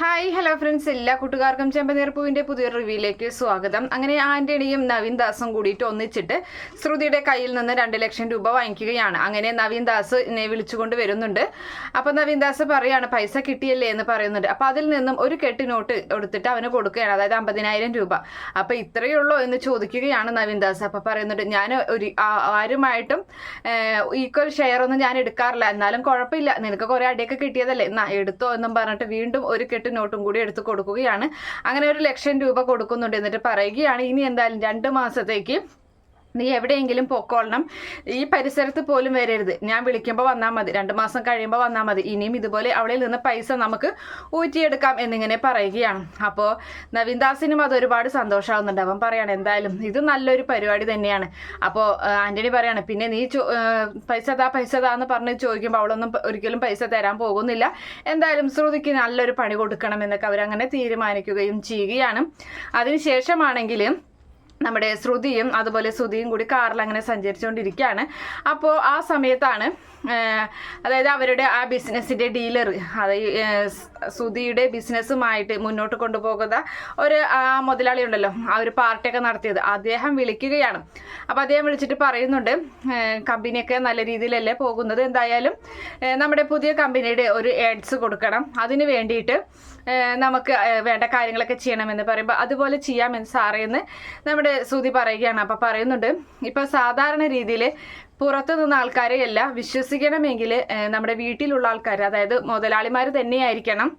Hi hello friends, എല്ലാ കൂട്ടുകാർക്കും ചെമ്പനീർപ്പൂവിൻ്റെ പുതിയൊരു റിവ്യൂയിലേക്ക് സ്വാഗതം. അങ്ങനെ ആൻ്റണിയും നവീൻ ദാസും കൂടിയിട്ട് ഒന്നിച്ചിട്ട് ശ്രുതിയുടെ കയ്യിൽ നിന്ന് 2 ലക്ഷം രൂപ വാങ്ങിക്കുകയാണ്. അങ്ങനെ നവീൻ ദാസ് എന്നെ വിളിച്ചുകൊണ്ട് വരുന്നുണ്ട്. അപ്പോൾ നവീൻ ദാസ് പറയാണ് പൈസ കിട്ടിയല്ലേ എന്ന് പറയുന്നുണ്ട്. അപ്പോൾ അതിൽ നിന്നും ഒരു കെട്ട് നോട്ട് എടുത്തിട്ട് അവന് കൊടുക്കുകയാണ്, അതായത് 50,000 രൂപ. അപ്പോൾ ഇത്രയേ ഉള്ളൂ എന്ന് ചോദിക്കുകയാണ് നവീൻ ദാസ്. അപ്പോൾ പറയുന്നുണ്ട്, ഞാൻ ആരുമായിട്ടും ഈക്വൽ ഷെയർ ഒന്നും ഞാൻ എടുക്കാറില്ല, എന്നാലും കുഴപ്പമില്ല, നിനക്ക് കുറേ അടിയൊക്കെ കിട്ടിയതല്ലേ, എന്നാ എടുത്തോ എന്നും പറഞ്ഞിട്ട് വീണ്ടും ഒരു നോട്ടും കൂടി എടുത്ത് കൊടുക്കുകയാണ്. അങ്ങനെ 1 ലക്ഷം രൂപ കൊടുക്കുന്നുണ്ട്. എന്നിട്ട് പറയുകയാണ്, ഇനി എന്തായാലും 2 മാസത്തേക്ക് നീ എവിടെയെങ്കിലും പൊക്കോളണം, ഈ പരിസരത്ത് പോലും വരരുത്, ഞാൻ വിളിക്കുമ്പോൾ വന്നാൽ മതി, 2 മാസം കഴിയുമ്പോൾ വന്നാൽ മതി, ഇനിയും ഇതുപോലെ അവളിൽ നിന്ന് പൈസ നമുക്ക് ഊറ്റിയെടുക്കാം എന്നിങ്ങനെ പറയുകയാണ്. അപ്പോൾ നവീൻ ദാസിനും അത് ഒരുപാട് സന്തോഷമാകുന്നുണ്ട്. അവൻ പറയാണ്, എന്തായാലും ഇത് നല്ലൊരു പരിപാടി തന്നെയാണ്. അപ്പോൾ ആൻ്റണി പറയാണ്, പിന്നെ നീ പൈസ താ എന്ന് പറഞ്ഞ് ചോദിക്കുമ്പോൾ അവളൊന്നും ഒരിക്കലും പൈസ തരാൻ പോകുന്നില്ല, എന്തായാലും ശ്രുതിക്ക് നല്ലൊരു പണി കൊടുക്കണം എന്നൊക്കെ അവരങ്ങനെ തീരുമാനിക്കുകയും ചെയ്യുകയാണ്. അതിനുശേഷമാണെങ്കിൽ നമ്മുടെ ശ്രുതിയും അതുപോലെ ശ്രുതിയും കൂടി കാറിൽ അങ്ങനെ സഞ്ചരിച്ചുകൊണ്ടിരിക്കുകയാണ്. അപ്പോൾ ആ സമയത്താണ് അതായത് അവരുടെ ആ ബിസിനസ്സിൻ്റെ ഡീലർ, അതായത് ശ്രുതിയുടെ ബിസിനസ്സുമായിട്ട് മുന്നോട്ട് കൊണ്ടുപോകുന്ന ഒരു മുതലാളി ഉണ്ടല്ലോ, ആ ഒരു പാർട്ടിയൊക്കെ നടത്തിയത്, അദ്ദേഹം വിളിക്കുകയാണ്. അപ്പോൾ അദ്ദേഹം വിളിച്ചിട്ട് പറയുന്നുണ്ട്, കമ്പനിയൊക്കെ നല്ല രീതിയിലല്ലേ പോകുന്നത്, എന്തായാലും നമ്മുടെ പുതിയ കമ്പനിയുടെ ഒരു ആഡ്സ് കൊടുക്കണം, അതിന് വേണ്ടിയിട്ട് നമുക്ക് വേണ്ട കാര്യങ്ങളൊക്കെ ചെയ്യണമെന്ന് പറയുമ്പോൾ അതുപോലെ ചെയ്യാമെന്ന് സാറേന്ന് നമ്മുടെ ശ്രുതി പറയുകയാണ്. അപ്പോൾ പറയുന്നുണ്ട്, ഇപ്പോൾ സാധാരണ രീതിയിൽ പുറത്തു നിന്ന് ആൾക്കാരെയല്ല വിശ്വസിക്കണമെങ്കിൽ നമ്മുടെ വീട്ടിലുള്ള ആൾക്കാർ, അതായത് മുതലാളിമാർ തന്നെയായിരിക്കണം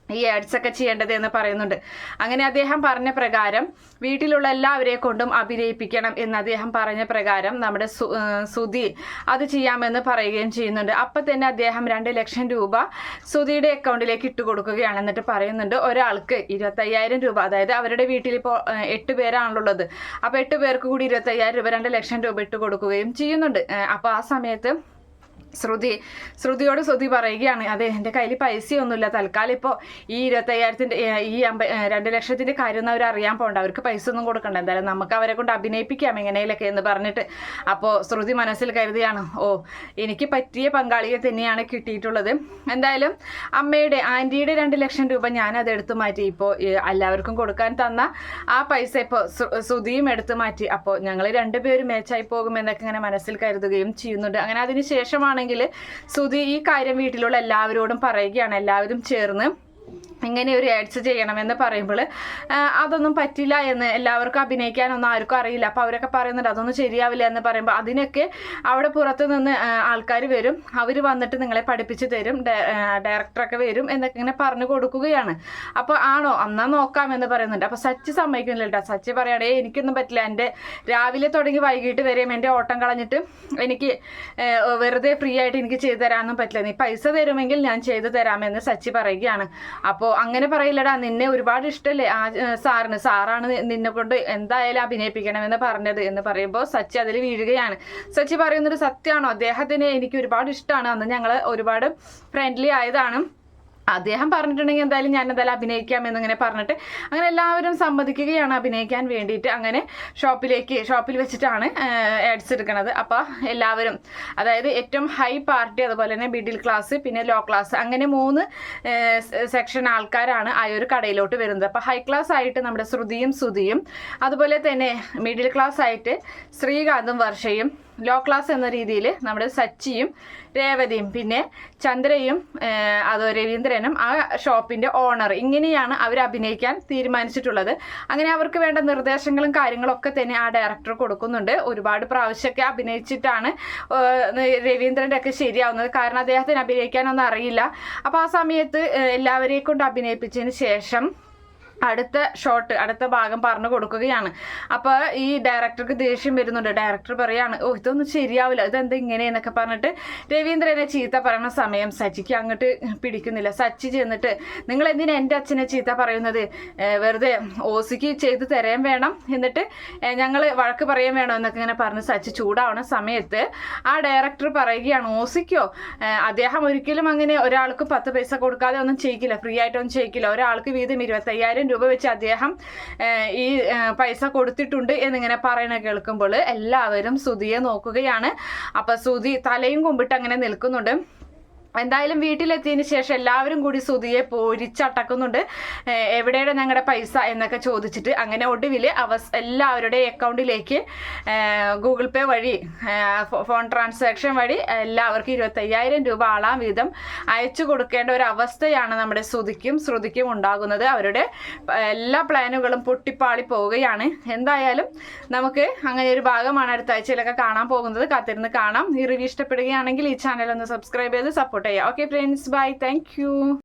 ഈ ആഡ്സ് ഒക്കെ ചെയ്യേണ്ടത് എന്ന് പറയുന്നുണ്ട്. അങ്ങനെ അദ്ദേഹം പറഞ്ഞ പ്രകാരം വീട്ടിലുള്ള എല്ലാവരെ കൊണ്ടും അഭിനയിപ്പിക്കണം എന്ന് അദ്ദേഹം പറഞ്ഞ പ്രകാരം നമ്മുടെ ശ്രുതി അത് ചെയ്യാമെന്ന് പറയുകയും ചെയ്യുന്നുണ്ട്. അപ്പം തന്നെ അദ്ദേഹം 2 ലക്ഷം രൂപ ശ്രുതിയുടെ അക്കൗണ്ടിലേക്ക് ഇട്ട് കൊടുക്കുകയാണ്. എന്നിട്ട് പറയുന്നുണ്ട്, ഒരാൾക്ക് 25,000 രൂപ, അതായത് അവരുടെ വീട്ടിൽ ഇപ്പോൾ 8 പേരാണുള്ളത്, അപ്പോൾ 8 പേർക്ക് കൂടി 25,000 രൂപ 2 ലക്ഷം രൂപ ഇട്ട് കൊടുക്കുകയും ചെയ്യുന്നുണ്ട്. അപ്പോൾ ആ സമയത്ത് ശ്രുതിയോട് ശ്രുതി പറയുകയാണ്, അതെ എൻ്റെ കയ്യിൽ പൈസയൊന്നുമില്ല, തൽക്കാലം ഇപ്പോൾ ഈ 25,000-ൻ്റെ ഈ 2 ലക്ഷത്തിൻ്റെ കാര്യമൊന്നും അവർ അറിയാൻ പോകണ്ട, അവർക്ക് പൈസ ഒന്നും കൊടുക്കണ്ട, എന്തായാലും നമുക്ക് അവരെ കൊണ്ട് അഭിനയിപ്പിക്കാം എങ്ങനെയൊക്കെ എന്ന് പറഞ്ഞിട്ട്. അപ്പോൾ ശ്രുതി മനസ്സിൽ കരുതിയാണ്, എനിക്ക് പറ്റിയ പങ്കാളിയെ തന്നെയാണ് കിട്ടിയിട്ടുള്ളത്, എന്തായാലും അമ്മയുടെ ആൻറ്റിയുടെ 2 ലക്ഷം രൂപ ഞാനത് എടുത്തു മാറ്റി, ഇപ്പോൾ എല്ലാവർക്കും കൊടുക്കാൻ തന്ന ആ പൈസ ഇപ്പോൾ ശ്രുതിയും എടുത്തു മാറ്റി, അപ്പോൾ ഞങ്ങൾ 2 പേരും മേച്ചായി പോകുമെന്നൊക്കെ ഇങ്ങനെ മനസ്സിൽ കരുതുകയും ചെയ്യുന്നുണ്ട്. അങ്ങനെ അതിന് ശേഷമാണ് ശ്രുതി ഈ കാര്യം വീട്ടിലുള്ള എല്ലാവരോടും പറയുകയാണ്. എല്ലാവരും ചേർന്ന് ഇങ്ങനെ ഒരു ആഡ്സ് ചെയ്യണമെന്ന് പറയുമ്പോൾ അതൊന്നും പറ്റില്ല എന്ന്, എല്ലാവർക്കും അഭിനയിക്കാനൊന്നും ആർക്കും അറിയില്ല, അപ്പോൾ അവരൊക്കെ പറയുന്നുണ്ട് അതൊന്നും ശരിയാവില്ല എന്ന് പറയുമ്പോൾ അതിനൊക്കെ അവിടെ പുറത്ത് നിന്ന് ആൾക്കാർ വരും, അവർ വന്നിട്ട് നിങ്ങളെ പഠിപ്പിച്ച് തരും, ഡയറക്ടറൊക്കെ വരും എന്നൊക്കെ ഇങ്ങനെ പറഞ്ഞു കൊടുക്കുകയാണ്. അപ്പോൾ ആണോ എന്നാ നോക്കാം എന്ന് പറയുന്നുണ്ട്. അപ്പോൾ സച്ചി സമ്മതിക്കുന്നില്ല കേട്ടോ. സച്ചി പറയുകയാണേ എനിക്കൊന്നും പറ്റില്ല, എൻ്റെ രാവിലെ തുടങ്ങി വൈകിട്ട് വരെയും എൻ്റെ ഓട്ടം കളഞ്ഞിട്ട് എനിക്ക് വെറുതെ ഫ്രീ ആയിട്ട് എനിക്ക് ചെയ്തു തരാനൊന്നും പറ്റില്ല, നീ പൈസ തരുമെങ്കിൽ ഞാൻ ചെയ്തു തരാമെന്ന് സച്ചി പറയുകയാണ്. അപ്പോൾ അങ്ങനെ പറയില്ലടാ, നിന്നെ ഒരുപാട് ഇഷ്ടമല്ലേ ആ സാറാണ് നിന്നെ കൊണ്ട് എന്തായാലും അഭിനയിപ്പിക്കണമെന്ന് പറഞ്ഞത് എന്ന് പറയുമ്പോൾ സച്ചി അതിൽ വീഴുകയാണ്. സച്ചി പറയുന്നത് സത്യമാണോ, അദ്ദേഹത്തിന് എനിക്ക് ഒരുപാട് ഇഷ്ടമാണ്, അന്ന് ഞങ്ങൾ ഒരുപാട് ഫ്രണ്ട്ലി ആയതാണ്, അദ്ദേഹം പറഞ്ഞിട്ടുണ്ടെങ്കിൽ എന്തായാലും ഞാൻ എന്തായാലും അഭിനയിക്കാം എന്നിങ്ങനെ പറഞ്ഞിട്ട് അങ്ങനെ എല്ലാവരും സമ്മതിക്കുകയാണ് അഭിനയിക്കാൻ വേണ്ടിയിട്ട്. അങ്ങനെ ഷോപ്പിൽ വെച്ചിട്ടാണ് ആഡ്സ് എടുക്കുന്നത്. അപ്പോൾ എല്ലാവരും, അതായത് ഏറ്റവും ഹൈ പാർട്ടി, അതുപോലെ തന്നെ മിഡിൽ ക്ലാസ്, പിന്നെ ലോ ക്ലാസ്, അങ്ങനെ 3 സെക്ഷൻ ആൾക്കാരാണ് ആ ഒരു കടയിലോട്ട് വരുന്നത്. അപ്പോൾ ഹൈ ക്ലാസ് ആയിട്ട് നമ്മുടെ ശ്രുതിയും അതുപോലെ തന്നെ മിഡിൽ ക്ലാസ് ആയിട്ട് ശ്രീകാന്തും വർഷയും, ലോ ക്ലാസ് എന്ന രീതിയിൽ നമ്മുടെ സച്ചിയും രേവതിയും പിന്നെ ചന്ദ്രയും അത് രവീന്ദ്രനും ആ ഷോപ്പിൻ്റെ ഓണർ, ഇങ്ങനെയാണ് അവർ അഭിനയിക്കാൻ തീരുമാനിച്ചിട്ടുള്ളത്. അങ്ങനെ അവർക്ക് വേണ്ട നിർദ്ദേശങ്ങളും കാര്യങ്ങളൊക്കെ തന്നെ ആ ഡയറക്ടർ കൊടുക്കുന്നുണ്ട്. ഒരുപാട് പ്രാവശ്യമൊക്കെ അഭിനയിച്ചിട്ടാണ് രവീന്ദ്രൻ്റെ ഒക്കെ ശരിയാവുന്നത്, കാരണം അദ്ദേഹത്തിന് അഭിനയിക്കാനൊന്നും അറിയില്ല. അപ്പോൾ ആ സമയത്ത് എല്ലാവരെയും കൊണ്ട് അഭിനയിപ്പിച്ചതിന് ശേഷം അടുത്ത ഭാഗം പറഞ്ഞു കൊടുക്കുകയാണ്. അപ്പോൾ ഈ ഡയറക്ടർക്ക് ദേഷ്യം വരുന്നുണ്ട്. ഡയറക്ടർ പറയാണ്, ഇതൊന്നും ശരിയാവില്ല, ഇതെന്താ ഇങ്ങനെ എന്നൊക്കെ പറഞ്ഞിട്ട് രവീന്ദ്രനെ ചീത്ത പറയുന്ന സമയം സച്ചിക്ക് അങ്ങോട്ട് പിടിക്കുന്നില്ല. സച്ചി ചെന്നിട്ട്, നിങ്ങൾ എന്തിനാ എൻ്റെ അച്ഛനെ ചീത്ത പറയുന്നത്, വെറുതെ ഓസിക്ക് ചെയ്ത് തരാൻ വേണം, എന്നിട്ട് ഞങ്ങൾ വഴക്ക് പറയാൻ വേണം എന്നൊക്കെ ഇങ്ങനെ പറഞ്ഞ് സച്ചി ചൂടാവുന്ന സമയത്ത് ആ ഡയറക്ടർ പറയുകയാണ്, ഓസിക്കോ, അദ്ദേഹം ഒരിക്കലും അങ്ങനെ ഒരാൾക്ക് 10 പൈസ കൊടുക്കാതെ ഒന്നും ചെയ്യിക്കില്ല, ഫ്രീ ആയിട്ടൊന്നും ചെയ്യിക്കില്ല, ഒരാൾക്ക് വീതം 25,000 രൂപ വെച്ച് അദ്ദേഹം ഈ പൈസ കൊടുത്തിട്ടുണ്ട് എന്നിങ്ങനെ പറയണ കേൾക്കുമ്പോൾ എല്ലാവരും ശ്രുതിയെ നോക്കുകയാണ്. അപ്പം ശ്രുതി തലയും കുമ്പിട്ട് അങ്ങനെ നിൽക്കുന്നുണ്ട്. എന്തായാലും വീട്ടിലെത്തിയതിന് ശേഷം എല്ലാവരും കൂടി സുധിയെ പൊരിച്ചടക്കുന്നുണ്ട്. എവിടെയാണ് ഞങ്ങളുടെ പൈസ എന്നൊക്കെ ചോദിച്ചിട്ട്. അങ്ങനെ ഒടുവിൽ എല്ലാവരുടെ അക്കൗണ്ടിലേക്ക് ഗൂഗിൾ പേ വഴി ഫോൺ ട്രാൻസാക്ഷൻ വഴി എല്ലാവർക്കും 25,000 രൂപ ആളാം വീതം അയച്ചു കൊടുക്കേണ്ട ഒരു അവസ്ഥയാണ് നമ്മുടെ ശ്രുതിക്കും ഉണ്ടാകുന്നത്. അവരുടെ എല്ലാ പ്ലാനുകളും പൊട്ടിപ്പാളി പോവുകയാണ്. എന്തായാലും നമുക്ക് അങ്ങനെ ഒരു ഭാഗമാണ് അടുത്ത ആഴ്ചയിലൊക്കെ കാണാൻ പോകുന്നത്. കാത്തിരുന്ന് കാണാം. ഈ റിവ്യൂ ഇഷ്ടപ്പെടുകയാണെങ്കിൽ ഈ ചാനൽ ഒന്ന് സബ്സ്ക്രൈബ് ചെയ്ത് സപ്പോർട്ട് ചെയ്യാം. Okay friends, bye, thank U.